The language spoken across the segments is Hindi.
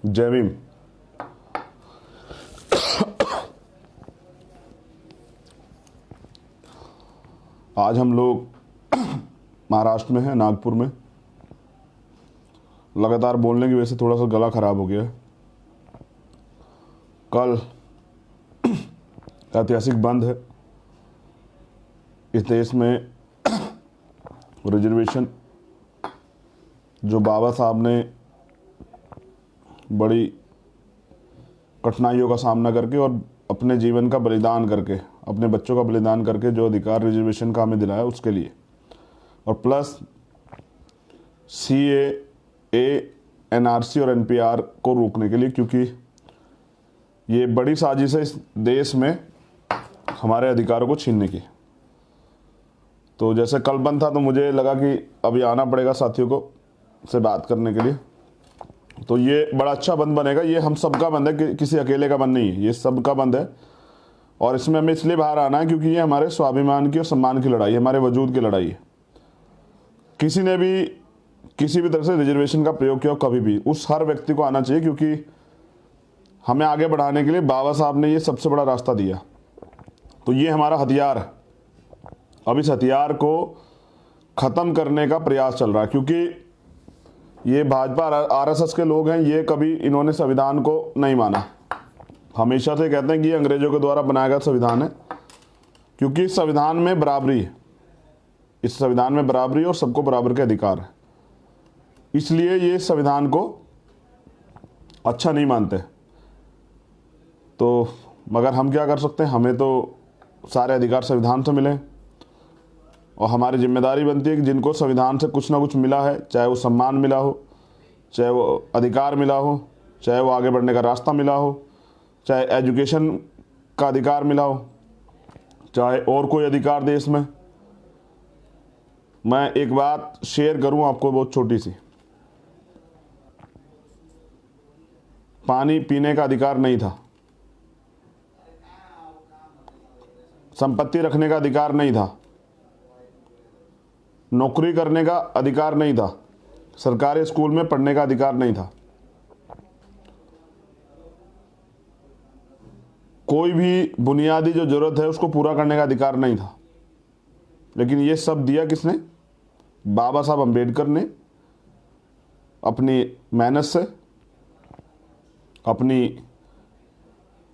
जय भीम। आज हम लोग महाराष्ट्र में हैं, नागपुर में। लगातार बोलने की वजह से थोड़ा सा गला खराब हो गया है। कल ऐतिहासिक बंद है इस देश में। रिजर्वेशन जो बाबा साहब ने बड़ी कठिनाइयों का सामना करके और अपने जीवन का बलिदान करके, अपने बच्चों का बलिदान करके जो अधिकार रिजर्वेशन का हमें दिलाया उसके लिए, और प्लस CAA, NRC और NPR को रोकने के लिए, क्योंकि ये बड़ी साजिश है इस देश में हमारे अधिकारों को छीनने की। तो जैसे कल बंद था तो मुझे लगा कि अभी आना पड़ेगा साथियों को से बात करने के लिए। तो ये बड़ा अच्छा बंद बनेगा। ये हम सबका बंद है, कि किसी अकेले का बंद नहीं है, ये सबका बंद है। और इसमें हमें इसलिए बाहर आना है क्योंकि ये हमारे स्वाभिमान की और सम्मान की लड़ाई है, हमारे वजूद की लड़ाई है। किसी ने भी किसी भी तरह से रिजर्वेशन का प्रयोग किया कभी भी, उस हर व्यक्ति को आना चाहिए, क्योंकि हमें आगे बढ़ाने के लिए बाबा साहब ने ये सबसे बड़ा रास्ता दिया। तो ये हमारा हथियार है। अब इस हथियार को ख़त्म करने का प्रयास चल रहा है, क्योंकि ये भाजपा RSS के लोग हैं। ये कभी इन्होंने संविधान को नहीं माना, हमेशा से कहते हैं कि ये अंग्रेजों के द्वारा बनाया गया संविधान है, क्योंकि इस संविधान में बराबरी है, इस संविधान में बराबरी और सबको बराबर के अधिकार है। इसलिए ये संविधान को अच्छा नहीं मानते। तो मगर हम क्या कर सकते हैं, हमें तो सारे अधिकार संविधान से मिले, और हमारी जिम्मेदारी बनती है कि जिनको संविधान से कुछ ना कुछ मिला है, चाहे वो सम्मान मिला हो, चाहे वो अधिकार मिला हो, चाहे वो आगे बढ़ने का रास्ता मिला हो, चाहे एजुकेशन का अधिकार मिला हो, चाहे और कोई अधिकार देश में। मैं एक बात शेयर करूं आपको, बहुत छोटी सी। पानी पीने का अधिकार नहीं था, संपत्ति रखने का अधिकार नहीं था, नौकरी करने का अधिकार नहीं था, सरकारी स्कूल में पढ़ने का अधिकार नहीं था, कोई भी बुनियादी जो जरूरत है उसको पूरा करने का अधिकार नहीं था। लेकिन ये सब दिया किसने? बाबा साहब अम्बेडकर ने अपनी मेहनत से, अपनी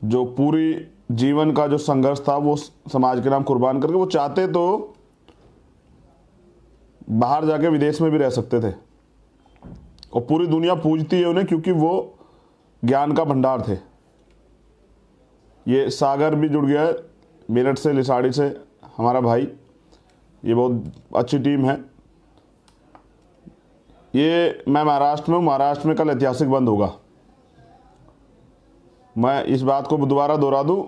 जो पूरी जीवन का जो संघर्ष था वो समाज के नाम कुर्बान करके। वो चाहते तो बाहर जाके विदेश में भी रह सकते थे, और पूरी दुनिया पूजती है उन्हें, क्योंकि वो ज्ञान का भंडार थे। ये सागर भी जुड़ गया है मेरठ से, लिसाड़ी से, हमारा भाई। ये बहुत अच्छी टीम है। ये मैं महाराष्ट्र में हूँ, महाराष्ट्र में कल ऐतिहासिक बंद होगा। मैं इस बात को दोबारा दोहरा दूं,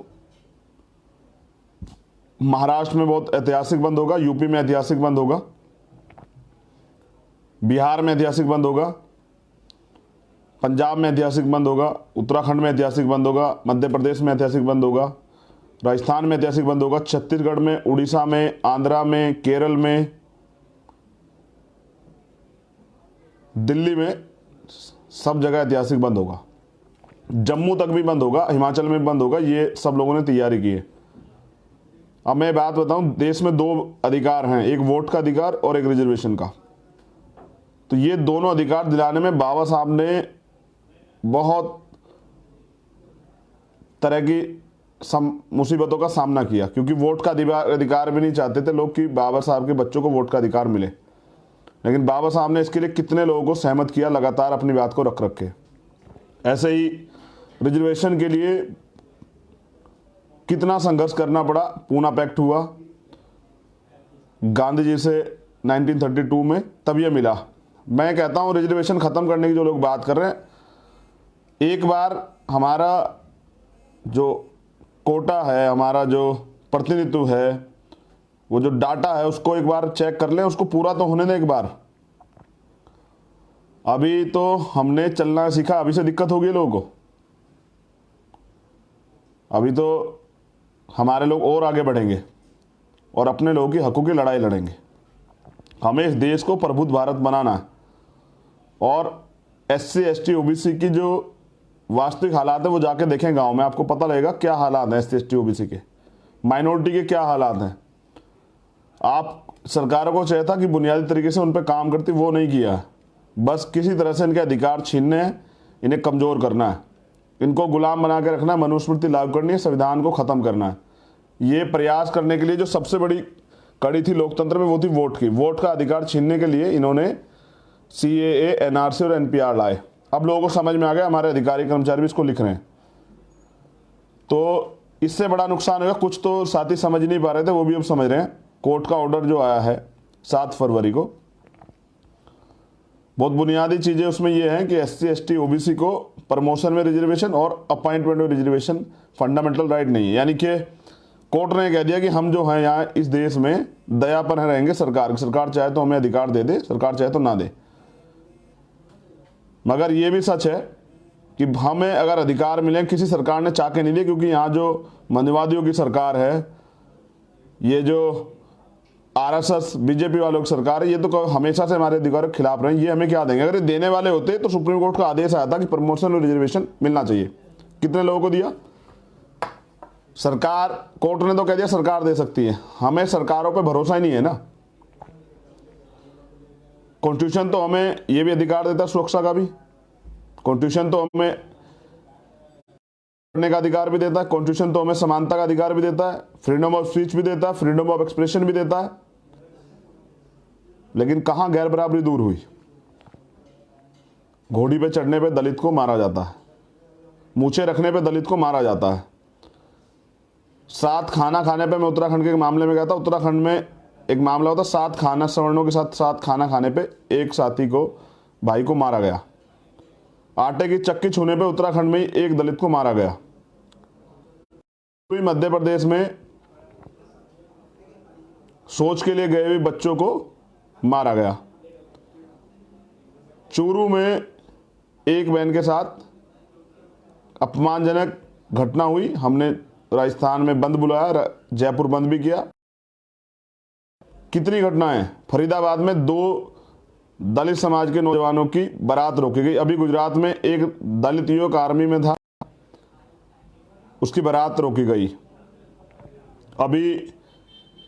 महाराष्ट्र में बहुत ऐतिहासिक बंद होगा, यूपी में ऐतिहासिक बंद होगा, बिहार में ऐतिहासिक बंद होगा, पंजाब में ऐतिहासिक बंद होगा, उत्तराखंड में ऐतिहासिक बंद होगा, मध्य प्रदेश में ऐतिहासिक बंद होगा, राजस्थान में ऐतिहासिक बंद होगा, छत्तीसगढ़ में, उड़ीसा में, आंध्रा में, केरल में, दिल्ली में, सब जगह ऐतिहासिक बंद होगा। जम्मू तक भी बंद होगा, हिमाचल में भी बंद होगा। ये सब लोगों ने तैयारी की है। अब मैं बात बताऊं, देश में 2 अधिकार हैं, एक वोट का अधिकार और एक रिजर्वेशन का। तो ये दोनों अधिकार दिलाने में बाबा साहब ने बहुत तरह की मुसीबतों का सामना किया, क्योंकि वोट का अधिकार भी नहीं चाहते थे लोग कि बाबा साहब के बच्चों को वोट का अधिकार मिले। लेकिन बाबा साहब ने इसके लिए कितने लोगों को सहमत किया, लगातार अपनी बात को रख के। ऐसे ही रिजर्वेशन के लिए कितना संघर्ष करना पड़ा। पूना पैक्ट हुआ गांधी जी से 1932 में, तब यह मिला। मैं कहता हूं रिजर्वेशन ख़त्म करने की जो लोग बात कर रहे हैं, एक बार हमारा जो कोटा है, हमारा जो प्रतिनिधित्व है, वो जो डाटा है, उसको एक बार चेक कर लें, उसको पूरा तो होने दें एक बार। अभी तो हमने चलना सीखा, अभी से दिक्कत होगी लोगों को। अभी तो हमारे लोग और आगे बढ़ेंगे और अपने लोगों की हकों की लड़ाई लड़ेंगे। हमें इस देश को प्रबुद्ध भारत बनाना है, और SC ST OBC की जो वास्तविक हालात है वो जाके देखें गांव में, आपको पता लगेगा क्या हालात हैं SC ST OBC के, माइनॉरिटी के क्या हालात हैं। आप सरकारों को चाहिए था कि बुनियादी तरीके से उन पर काम करती, वो नहीं किया। बस किसी तरह से इनके अधिकार छीनने हैं, इन्हें कमज़ोर करना है, इनको गुलाम बना के रखना है, मनुस्मृति लागू करनी है, संविधान को ख़त्म करना है। ये प्रयास करने के लिए जो सबसे बड़ी कड़ी थी लोकतंत्र में वो थी वोट की। वोट का अधिकार छीनने के लिए इन्होंने CAA, NRC और NPR लाए। अब लोगों को समझ में आ गया, हमारे अधिकारी कर्मचारी भी इसको लिख रहे हैं, तो इससे बड़ा नुकसान होगा। कुछ तो साथी समझ नहीं पा रहे थे, वो भी अब समझ रहे हैं। कोर्ट का ऑर्डर जो आया है 7 फरवरी को, बहुत बुनियादी चीज़ें उसमें ये हैं कि SC ST OBC को प्रमोशन में रिजर्वेशन और अपॉइंटमेंट में रिजर्वेशन फंडामेंटल राइट नहीं है। यानी कि कोर्ट ने कह दिया कि हम जो हैं यहाँ इस देश में दया पर रहेंगे सरकार चाहे तो हमें अधिकार दे दे, सरकार चाहे तो ना दे। मगर ये भी सच है कि हमें अगर अधिकार मिले, किसी सरकार ने चाह के नहीं लिए, क्योंकि यहाँ जो मनवादियों की सरकार है, ये जो RSS BJP वालों की सरकार है, ये तो हमेशा से हमारे अधिकारों के खिलाफ रहे। ये हमें क्या देंगे? अगर ये देने वाले होते तो सुप्रीम कोर्ट का आदेश आया था कि प्रमोशन और रिजर्वेशन मिलना चाहिए। कितने लोगों को दिया? सरकार, कोर्ट ने तो कह दिया सरकार दे सकती है। हमें सरकारों पे भरोसा ही नहीं है ना। कॉन्स्टिट्यूशन तो हमें ये भी अधिकार देता है, सुरक्षा का भी। कॉन्स्टिट्यूशन तो हमें पढ़ने का अधिकार भी देता है। कॉन्स्टिट्यूशन तो हमें समानता का अधिकार भी देता है, फ्रीडम ऑफ स्पीच भी देता है, फ्रीडम ऑफ एक्सप्रेशन भी देता है। लेकिन कहां गैर बराबरी दूर हुई? घोड़ी पे चढ़ने पे दलित को मारा जाता है, मूछे रखने पे दलित को मारा जाता है। साथ खाना खाने पे, मैं उत्तराखंड के मामले में गया था, उत्तराखंड में एक मामला होता, 7 खाना, सवर्णों के साथ 7 खाना खाने पे एक साथी को, भाई को मारा गया। आटे की चक्की छूने पे उत्तराखंड में ही एक दलित को मारा गया। मध्य प्रदेश में सोच के लिए गए हुए बच्चों को मारा गया। चूरू में एक बहन के साथ अपमानजनक घटना हुई। हमने राजस्थान में बंद बुलाया, जयपुर बंद भी किया। कितनी घटनाएं। फरीदाबाद में 2 दलित समाज के नौजवानों की बारात रोकी गई। अभी गुजरात में एक दलित युवक आर्मी में था, उसकी बारात रोकी गई। अभी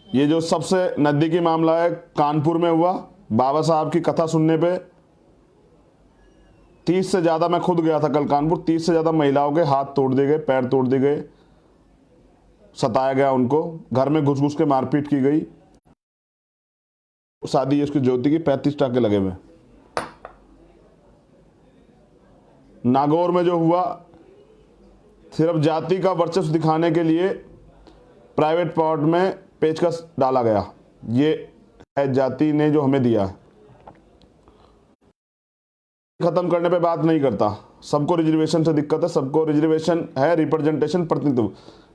ये जो सबसे नजदीकी मामला है कानपुर में हुआ, बाबा साहब की कथा सुनने पे 30 से ज़्यादा, मैं खुद गया था कल कानपुर, 30 से ज़्यादा महिलाओं के हाथ तोड़ दिए गए, पैर तोड़ दिए गए, सताया गया उनको, घर में घुस घुस के मारपीट की गई। शादी है उसकी ज्योति की, 35 टाके लगे हुए। नागौर में जो हुआ, सिर्फ जाति का वर्चस्व दिखाने के लिए प्राइवेट प्लॉट में पेचकस डाला गया। ये है जाति ने जो हमें दिया। खत्म करने पे बात नहीं करता, सबको रिजर्वेशन से दिक्कत है। सबको रिजर्वेशन है रिप्रेजेंटेशन, प्रतिनिधित्व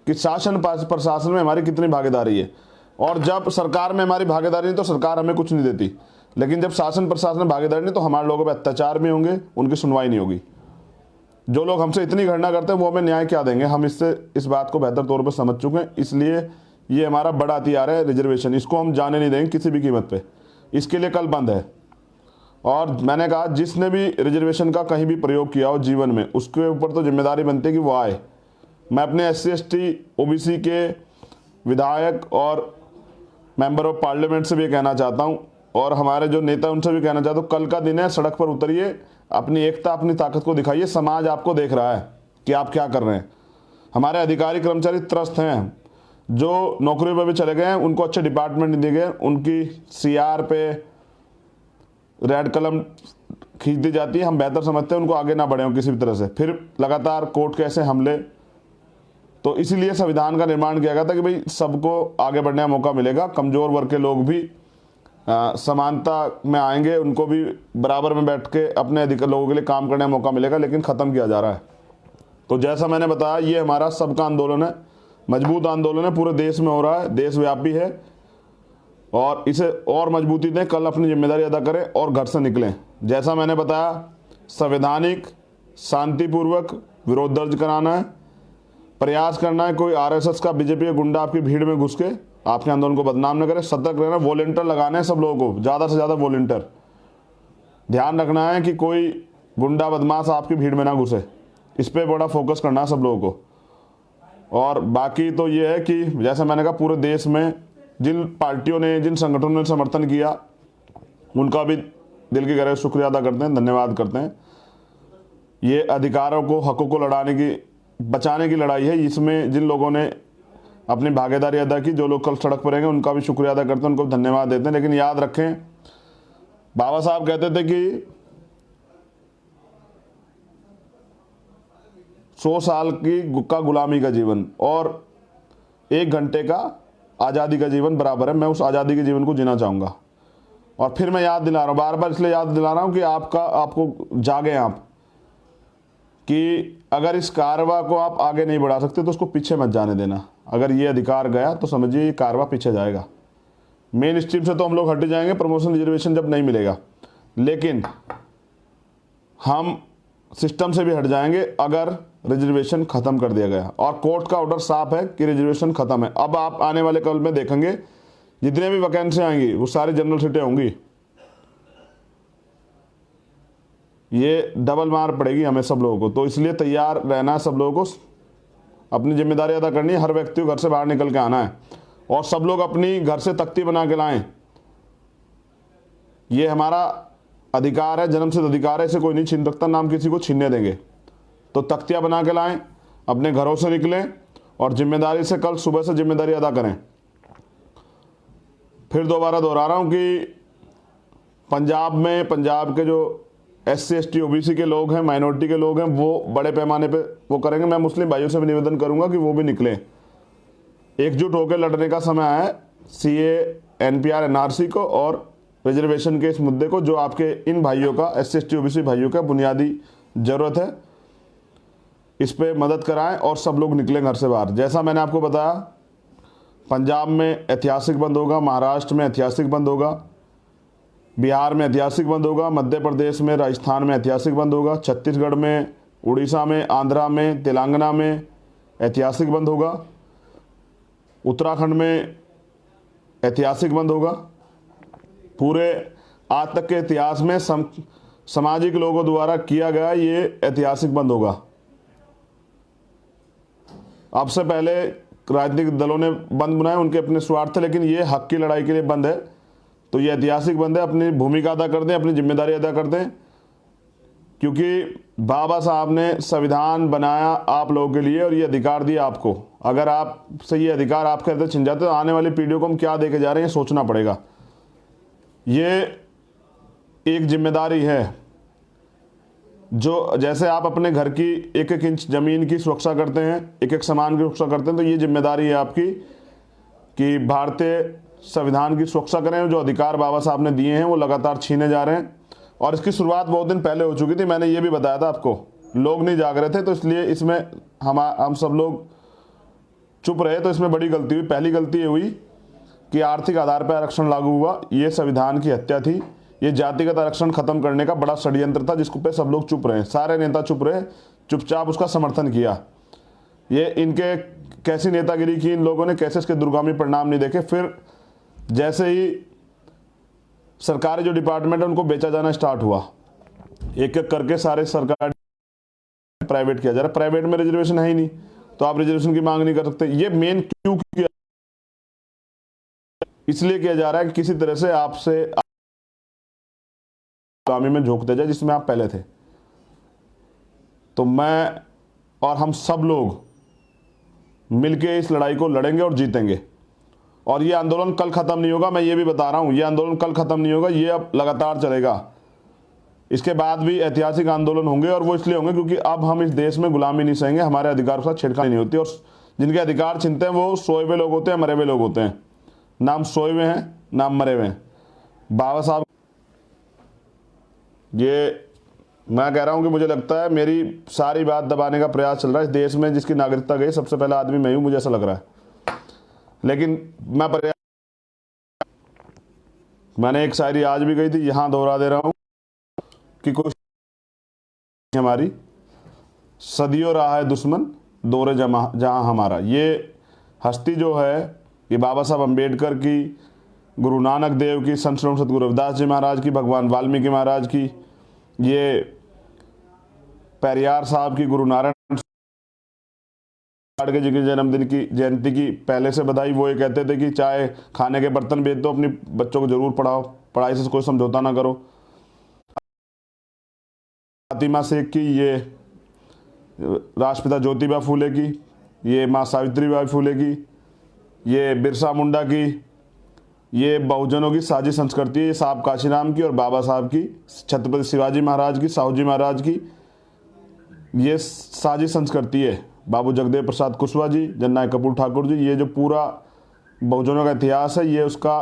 कि शासन प्रशासन में हमारी कितनी भागीदारी है। और जब सरकार में हमारी भागीदारी नहीं तो सरकार हमें कुछ नहीं देती। लेकिन जब शासन प्रशासन में भागीदारी नहीं तो हमारे लोगों पर अत्याचार भी होंगे, उनकी सुनवाई नहीं होगी। जो लोग हमसे इतनी घृणा करते हैं वो हमें न्याय क्या देंगे? हम इस बात को बेहतर तौर पर समझ चुके हैं। इसलिए ये हमारा बड़ा हथियार है रिजर्वेशन, इसको हम जाने नहीं देंगे किसी भी कीमत पे। इसके लिए कल बंद है। और मैंने कहा जिसने भी रिजर्वेशन का कहीं भी प्रयोग किया हो जीवन में, उसके ऊपर तो जिम्मेदारी बनती है कि वो आए। मैं अपने SC ST OBC के विधायक और मेंबर ऑफ पार्लियामेंट से भी कहना चाहता हूँ, और हमारे जो नेता उनसे भी कहना चाहता हूँ, कल का दिन है, सड़क पर उतरिए, अपनी एकता अपनी ताकत को दिखाइए। समाज आपको देख रहा है कि आप क्या कर रहे हैं। हमारे अधिकारी कर्मचारी त्रस्त हैं, जो नौकरियों पर भी चले गए हैं, उनको अच्छे डिपार्टमेंट नहीं दिए गए, उनकी CR पे रेड कलम खींच दी जाती है। हम बेहतर समझते हैं उनको आगे ना बढ़े हो किसी भी तरह से। फिर लगातार कोर्ट के ऐसे हमले। तो इसीलिए संविधान का निर्माण किया गया था कि भाई सबको आगे बढ़ने का मौका मिलेगा। कमज़ोर वर्ग के लोग भी समानता में आएंगे, उनको भी बराबर में बैठ के अपने अधिकार लोगों के लिए काम करने का मौका मिलेगा। लेकिन ख़त्म किया जा रहा है। तो जैसा मैंने बताया, ये हमारा सबका आंदोलन है, मजबूत आंदोलन है, पूरे देश में हो रहा है, देशव्यापी है। और इसे और मजबूती दें, कल अपनी जिम्मेदारी अदा करें और घर से निकलें। जैसा मैंने बताया, संवैधानिक शांतिपूर्वक विरोध दर्ज कराना है, प्रयास करना है कोई RSS का BJP का गुंडा आपकी भीड़ में घुस के आपके आंदोलन को बदनाम न करे। सतर्क रहना, वॉलंटियर लगाना है सब लोगों को, ज़्यादा से ज़्यादा वॉलंटियर। ध्यान रखना है कि कोई गुंडा बदमाश आपकी भीड़ में ना घुसे। इस पे बड़ा फोकस करना है सब लोगों को। और बाकी तो ये है कि जैसे मैंने कहा, पूरे देश में जिन पार्टियों ने, जिन संगठनों ने समर्थन किया, उनका भी दिल की गहराई से शुक्रिया अदा करते हैं, धन्यवाद करते हैं। ये अधिकारों को, हकों को लड़ाने की, बचाने की लड़ाई है। इसमें जिन लोगों ने अपनी भागीदारी अदा की, जो लोग कल सड़क पर रहेंगे, उनका भी शुक्रिया अदा करते हैं, उनको धन्यवाद देते हैं। लेकिन याद रखें, बाबा साहब कहते थे कि 100 साल का गुलामी का जीवन और 1 घंटे का आज़ादी का जीवन बराबर है। मैं उस आज़ादी के जीवन को जीना चाहूँगा। और फिर मैं याद दिला रहा हूँ, बार बार इसलिए याद दिला रहा हूँ कि आपको जागे आप, कि अगर इस कारवा को आप आगे नहीं बढ़ा सकते तो उसको पीछे मत जाने देना। अगर ये अधिकार गया तो समझिए ये कारवा पीछे जाएगा। मेन स्ट्रीम से तो हम लोग हट जाएंगे, प्रमोशन रिजर्वेशन जब नहीं मिलेगा, लेकिन हम सिस्टम से भी हट जाएंगे अगर रिजर्वेशन खत्म कर दिया गया। और कोर्ट का ऑर्डर साफ है कि रिजर्वेशन खत्म है। अब आप आने वाले कल में देखेंगे, जितने भी वैकेंसी आएंगी वो सारी जनरल सीटें होंगी। ये डबल मार पड़ेगी हमें सब लोगों को। तो इसलिए तैयार रहना, सब लोगों को अपनी जिम्मेदारी अदा करनी है। हर व्यक्ति को घर से बाहर निकल के आना है और सब लोग अपनी घर से तख्ती बना के लाएं। ये हमारा अधिकार है, जन्मसिद्ध अधिकार है, इसे कोई नहीं छीन सकता, नाम किसी को छीनने देंगे। तो तख्तियां बना के लाएं, अपने घरों से निकलें और जिम्मेदारी से कल सुबह से जिम्मेदारी अदा करें। फिर दोबारा दोहरा रहा हूं कि पंजाब के जो SC ST OBC के लोग हैं, माइनॉरिटी के लोग हैं, वो बड़े पैमाने पे वो करेंगे। मैं मुस्लिम भाइयों से भी निवेदन करूंगा कि वो भी निकलें। एकजुट होकर लड़ने का समय है CA NPR NRC को और रिजर्वेशन के इस मुद्दे को, जो आपके इन भाइयों का, SC ST OBC भाइयों का बुनियादी ज़रूरत है। इस पे मदद कराएं और सब लोग निकलें घर से बाहर। जैसा मैंने आपको बताया, पंजाब में ऐतिहासिक बंद होगा, महाराष्ट्र में ऐतिहासिक बंद होगा, बिहार में ऐतिहासिक बंद होगा, मध्य प्रदेश में, राजस्थान में ऐतिहासिक बंद होगा, छत्तीसगढ़ में, उड़ीसा में, आंध्रा में, तेलंगाना में ऐतिहासिक बंद होगा, उत्तराखंड में ऐतिहासिक बंद होगा। पूरे आज तक के इतिहास में सामाजिक लोगों द्वारा किया गया ये ऐतिहासिक बंद होगा। अब से पहले राजनीतिक दलों ने बंद बनाए, उनके अपने स्वार्थ थे, लेकिन ये हक की लड़ाई के लिए बंद है। तो ये ऐतिहासिक बंद है। अपनी भूमिका अदा कर दें, अपनी जिम्मेदारी अदा कर दें, क्योंकि बाबा साहब ने संविधान बनाया आप लोगों के लिए और ये अधिकार दिया आपको। अगर आपसे ये अधिकार आपके अंदर छिन जाते तो आने वाली पीढ़ियों को हम क्या देके जा रहे हैं, सोचना पड़ेगा। ये एक जिम्मेदारी है, जो जैसे आप अपने घर की 1-1 इंच ज़मीन की सुरक्षा करते हैं, 1-1 सामान की सुरक्षा करते हैं, तो ये जिम्मेदारी है आपकी कि भारतीय संविधान की सुरक्षा करें। जो अधिकार बाबा साहब ने दिए हैं वो लगातार छीने जा रहे हैं और इसकी शुरुआत बहुत दिन पहले हो चुकी थी। मैंने ये भी बताया था आपको, लोग नहीं जाग रहे थे, तो इसलिए इसमें हम सब लोग चुप रहे, तो इसमें बड़ी गलती हुई। पहली गलती ये हुई कि आर्थिक आधार पर आरक्षण लागू हुआ। ये संविधान की हत्या थी। ये जातिगत आरक्षण खत्म करने का बड़ा षड्यंत्र था, जिसको पे सब लोग चुप रहे, सारे नेता चुप रहे, चुपचाप उसका समर्थन किया। ये इनके कैसी नेतागिरी की इन लोगों ने, कैसे इसके दूरगामी परिणाम नहीं देखे। फिर जैसे ही सरकारी जो डिपार्टमेंट है उनको बेचा जाना स्टार्ट हुआ, एक एक करके सारे सरकार प्राइवेट किया जा रहा है। प्राइवेट में रिजर्वेशन है ही नहीं, तो आप रिजर्वेशन की मांग नहीं कर सकते। ये मेन क्यों किया, इसलिए किया जा रहा है कि किसी तरह से आपसे गुलामी में झोंक दिया जाए, जिसमें आप पहले थे। तो मैं और हम सब लोग मिलके इस लड़ाई को लड़ेंगे और जीतेंगे। और ये आंदोलन कल खत्म नहीं होगा, मैं ये भी बता रहा हूं, ये आंदोलन कल खत्म नहीं होगा, ये अब लगातार चलेगा। इसके बाद भी ऐतिहासिक आंदोलन होंगे, और वो इसलिए होंगे क्योंकि अब हम इस देश में गुलामी नहीं सहेंगे। हमारे अधिकार के साथ छेड़खानी नहीं होती, और जिनके अधिकार छीनते हैं वो सोए हुए लोग होते हैं, मरे हुए लोग होते हैं। नाम सोए हुए हैं, नाम मरे हुए हैं। बाबा साहब, ये मैं कह रहा हूं कि मुझे लगता है मेरी सारी बात दबाने का प्रयास चल रहा है। इस देश में जिसकी नागरिकता गई सबसे पहला आदमी मैं हूं, मुझे ऐसा लग रहा है। लेकिन मैंने एक शायरी आज भी गई थी, यहां दोहरा दे रहा हूं कि कोई हमारी सदियों रहा है दुश्मन दौरे जहां हमारा। ये हस्ती जो है, ये बाबा साहब अम्बेडकर की, गुरु नानक देव की, संत श्री सतगुरु रविदास जी महाराज की, भगवान वाल्मीकि महाराज की, ये पेरियार साहब की, गुरु नारायण जी के जन्मदिन की जयंती की पहले से बधाई। वो ये कहते थे कि चाहे खाने के बर्तन बेच दो, अपनी बच्चों को जरूर पढ़ाओ, पढ़ाई से कोई समझौता ना करो। फातिमा शेख की, ये राष्ट्रपिता ज्योतिबा फूले की, ये माँ सावित्रीबाई फूले की, ये बिरसा मुंडा की, ये बहुजनों की साझी संस्कृति है। ये साहब काशीराम की और बाबा साहब की, छत्रपति शिवाजी महाराज की, साहू जी महाराज की ये साझी संस्कृति है। बाबू जगदेव प्रसाद कुशवाहा जी, जननायक कपूर ठाकुर जी, ये जो पूरा बहुजनों का इतिहास है, ये उसका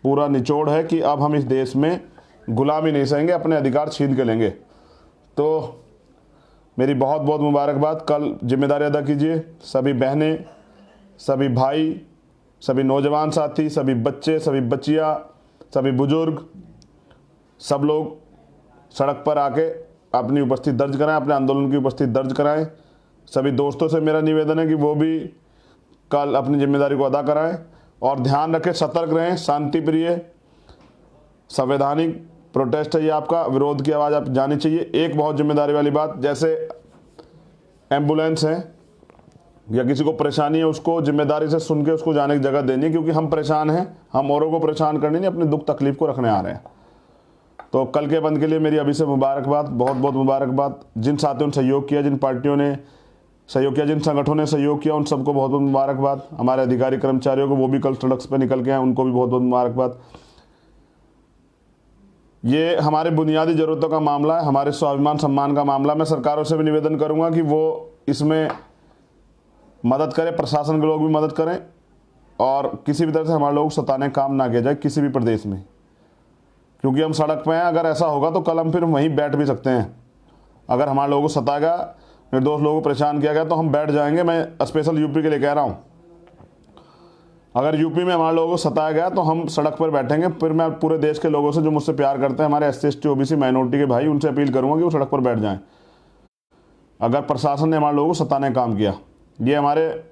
पूरा निचोड़ है कि अब हम इस देश में गुलामी नहीं सहेंगे, अपने अधिकार छीन के लेंगे। तो मेरी बहुत बहुत मुबारकबाद। कल जिम्मेदारी अदा कीजिए, सभी बहनें, सभी भाई, सभी नौजवान साथी, सभी बच्चे, सभी बच्चियाँ, सभी बुजुर्ग, सब लोग सड़क पर आके अपनी उपस्थिति दर्ज कराएं, अपने आंदोलन की उपस्थिति दर्ज कराएं। सभी दोस्तों से मेरा निवेदन है कि वो भी कल अपनी जिम्मेदारी को अदा कराएं और ध्यान रखें, सतर्क रहें, शांति प्रिय संवैधानिक प्रोटेस्ट है ये आपका, विरोध की आवाज़ आप जानी चाहिए। एक बहुत जिम्मेदारी वाली बात, जैसे एम्बुलेंस है या किसी को परेशानी है, उसको जिम्मेदारी से सुन के उसको जाने की जगह देनी है, क्योंकि हम परेशान हैं, हम औरों को परेशान करने नहीं, अपने दुख तकलीफ को रखने आ रहे हैं। तो कल के बंद के लिए मेरी अभी से मुबारकबाद, बहुत बहुत मुबारकबाद। जिन साथियों ने सहयोग किया, जिन पार्टियों ने सहयोग किया, जिन संगठनों ने सहयोग किया, उन सबको बहुत बहुत मुबारकबाद। हमारे अधिकारी कर्मचारियों को, वो भी कल सड़क पर निकल के आए, उनको भी बहुत बहुत मुबारकबाद। ये हमारे बुनियादी ज़रूरतों का मामला है, हमारे स्वाभिमान सम्मान का मामला। मैं सरकारों से भी निवेदन करूंगा कि वो इसमें मदद करें, प्रशासन के लोग भी मदद करें और किसी भी तरह से हमारे लोग सताने काम ना किया जाए किसी भी प्रदेश में, क्योंकि हम सड़क पे हैं। अगर ऐसा होगा तो कल हम फिर वहीं बैठ भी सकते हैं। अगर हमारे लोगों को सताया गया, निर्दोष लोगों को परेशान किया गया, तो हम बैठ जाएंगे। मैं स्पेशल यूपी के लिए कह रहा हूँ, अगर यूपी में हमारे लोगों को सताया गया तो हम सड़क पर बैठेंगे। फिर मैं पूरे देश के लोगों से जो मुझसे प्यार करते हैं, हमारे SC ST OBC माइनॉरिटी के भाई, उनसे अपील करूँगा कि वो सड़क पर बैठ जाएँ अगर प्रशासन ने हमारे लोगों को सताने का काम किया। ये हमारे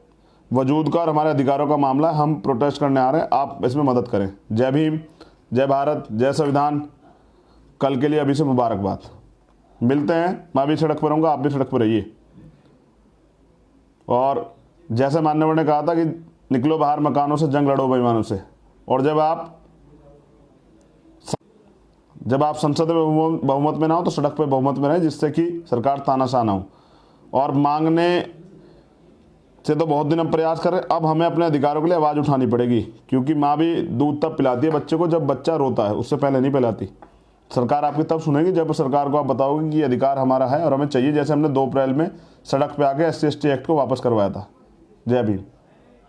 वजूद का और हमारे अधिकारों का मामला है, हम प्रोटेस्ट करने आ रहे हैं, आप इसमें मदद करें। जय भीम, जय भारत, जय संविधान। कल के लिए अभी से मुबारकबाद। मिलते हैं, मैं भी सड़क पर रहूँगा, आप भी सड़क पर रहिए। और जैसे माननीय ने कहा था कि निकलो बाहर मकानों से, जंग लड़ो बेईमानों से। और जब आप संसद में बहुमत में ना हो तो सड़क पर बहुमत में रहें, जिससे कि सरकार तानाशाह ना हो। और मांगने से तो बहुत दिन हम प्रयास कर रहे हैं, अब हमें अपने अधिकारों के लिए आवाज़ उठानी पड़ेगी, क्योंकि माँ भी दूध तब पिलाती है बच्चे को जब बच्चा रोता है, उससे पहले नहीं पिलाती। सरकार आपकी तब सुनेगी जब सरकार को आप बताओगे कि ये अधिकार हमारा है और हमें चाहिए, जैसे हमने 2 अप्रैल में सड़क पे आके SC ST एक्ट को वापस करवाया था। जय भीम।